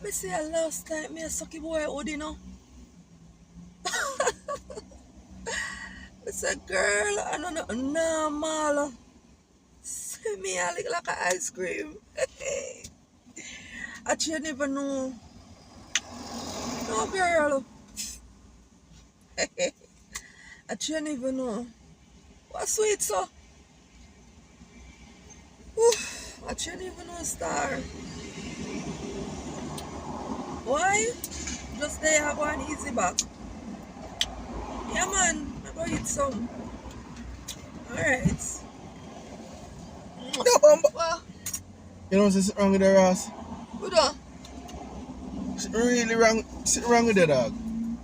Me see a last time me a sucky boy hood, you know. Me say, girl, I don't know normal. See me a lick like a ice cream. I can't even know. No, girl. I can't even know. What sweet, so? I can't even know, star. Why? Just there, I go and easy back. Yeah, man. I go eat some. Alright. No, Bumbo. Well, You know what's wrong with the Ross? what do? Really wrong. Something wrong with the dog.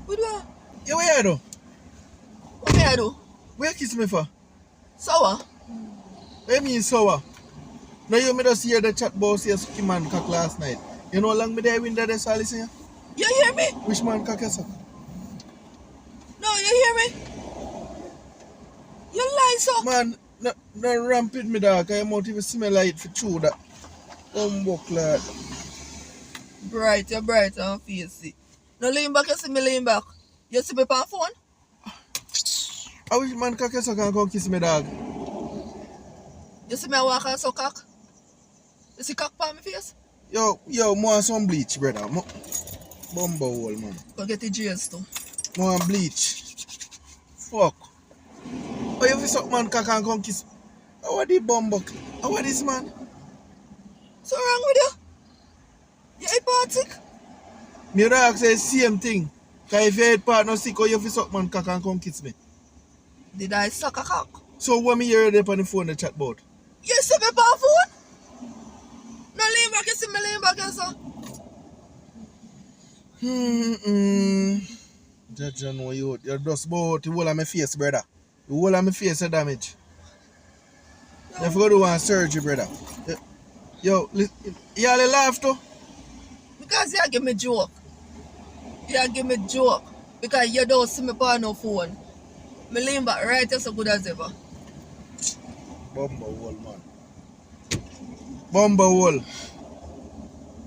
What do? You what you do? What me I do? Where you kiss me for? Sour? What you mean sour? Now you me just hear the chat boss here sucky man cock last night. You know how long me there window there so listen? You hear me? Which man cock you suck? No, you hear me? You lie, so. Man, no rampant me dog. I am out even smell like it for chew that. Lad. Bright, you're bright and face. No lean back, you see me lean back. You see me on phone? I wish man cock you suck and come kiss me dog. You see me I walk and so cock? You see cock on my face? Yo, more some bleach, brother. Bumbo hole, man. Go get the jails too. More bleach. Fuck. Oh, you suck man cock and come kiss. How are the bumbo? How are this man? So wrong with you? You hypotic? Me dog say same thing. Cause if your head part no sick, how you suck man cock and come kiss me? Did I suck a cock? So what me hear there on the phone the chat about? You see me on phone? No lean back, you see me lean back, you so. Judge, you know you're just about the whole of my face, brother. The whole of my face is damaged. You have to go do one surgery, brother. Yo, you all laugh too? Because you give me joke. You give me joke. Because you don't see me on no phone. Me lean back right as good as ever. Bumbo hole, man. Bumbo hole.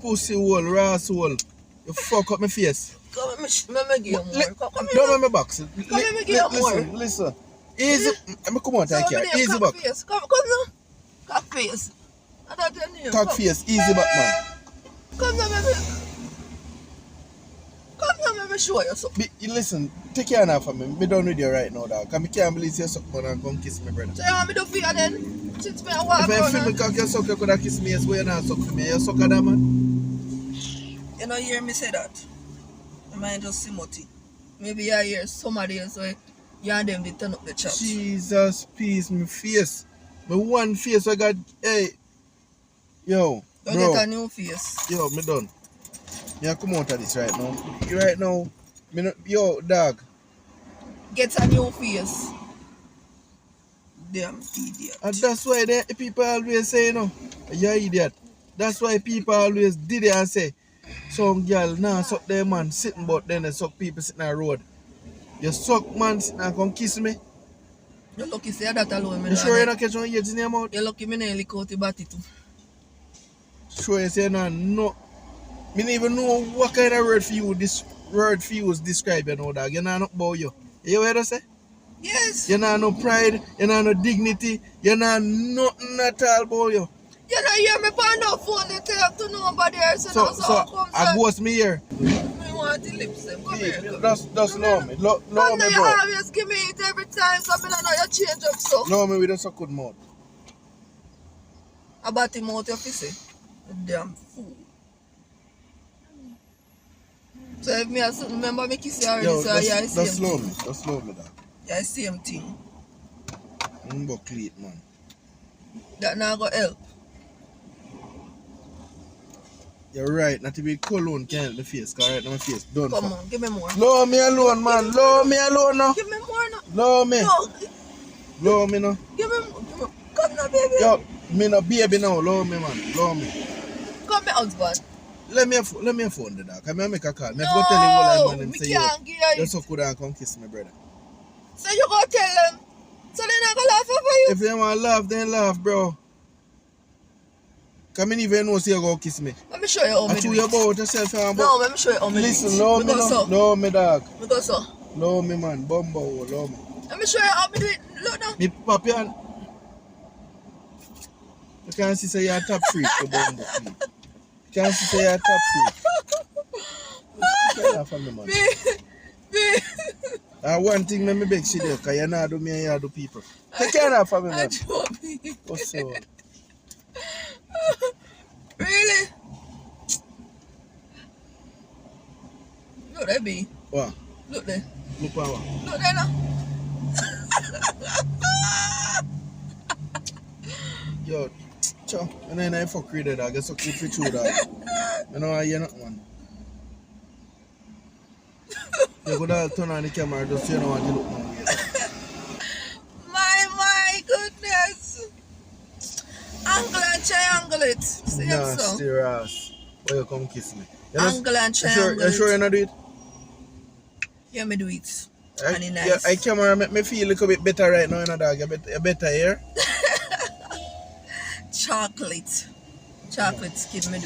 Pussy hole, Ross hole. You fuck up my face. Come let me give you more. Come Don't let me box. Come let me give you more. Listen. Easy. Let me come on, take care. Easy back. Come now. Cock face. I don't tell you. Cock face, easy back, man. Come now, baby. Come now, let me show you something. Listen, take care now for me. Me done with you right now, dog. Cause me can't believe you suck man and come kiss me, brother. So you want me to feel then? Since me I walk If I feel me cock you suck, you could have kissed me as well. You not suck for me. You suck at that, man. You know, hear me say that. I might just see Moti. Maybe I hear somebody else where you and them they turn up the chat. Jesus, peace, me face. Me one face I got, hey. Yo, You bro. get a new face. Yo, me done. Me I come out of this right now. Right now, me no, yo, dog. Get a new face. Damn idiot. And that's why the people always say, you know, you're idiot. That's why people always did it and say, some girl nah suck their man sitting but then they suck people sitting on the road. You suck man sitting and come kiss me. You lucky say that alone. You sure you not catch on ears in your mouth? You lucky me nearly caught the body too. Sure you say nah, no. Me don't even know what kind of word for you this word for you is describe you know dog. You know nothing about you. You hear what I say? Yes. You know no pride, you know no dignity, you know nothing at all about you. You don't hear me on no phone they talk to nobody else. So I ghost me here. Me want the lips them. Come here. Just love me. Love Come me, now, you bro. always give me it every time, so I don't know you change up so. Love me with a so good mouth. About him out your face. Damn fool. So if me also remember me kiss you already, Yo, so yeah, I see that's him. love me. That's love me, dog. Yeah, I see him thing. Buck late, man. That now go help. You're right. Not to be cologne can help the face. Cause right now my face done. Come on, give me more. Love me alone, man. Love me alone now. Give me more now. Love me. No, Love me now. give me more. Give me. Come now, baby. Yo, me no baby now. Love me, man. Love me. Come, my husband. Let me a phone the dog. Can I make a call? Me No, have to tell you all that man and me say yo. can't give You you. so good and come kiss me, brother. So you go tell them. So they not gonna laugh over you. If they want to laugh, then laugh, bro. Come in even know say you go kiss me. Let me show you how I me chew do you it. about yourself and No, let me show you how me do it. listen, love me, Me go so. no, me dog. Me go so. Love me, man. Bumbo, love me. Let me show you how me do it. Look now. Me papi and you can't see say you're a top freak, the bumbo. You can't see say you're a top freak. Take care of me, man. Me. And one thing let me beg you there, because you not do me and you do people. Take care of me, I man. drop me. What's so? Really? Look there, B. What? Look there. Look power. Look there now. Yo, chow. And then I fuck with it, dog. I guess I keep it true, dog. You know I hear nothing, man. You go down, turn on the camera, just so you know what you look now. My goodness. Angle and triangle it. See them so. Nasty ass. Why you come kiss me? Angle and triangle You sure it. you not do it? Yeah, me do it. I, And it nice. yeah, I camera make me feel a little bit better right now, you know, dog. You better here. Chocolate. Chocolate skin me do.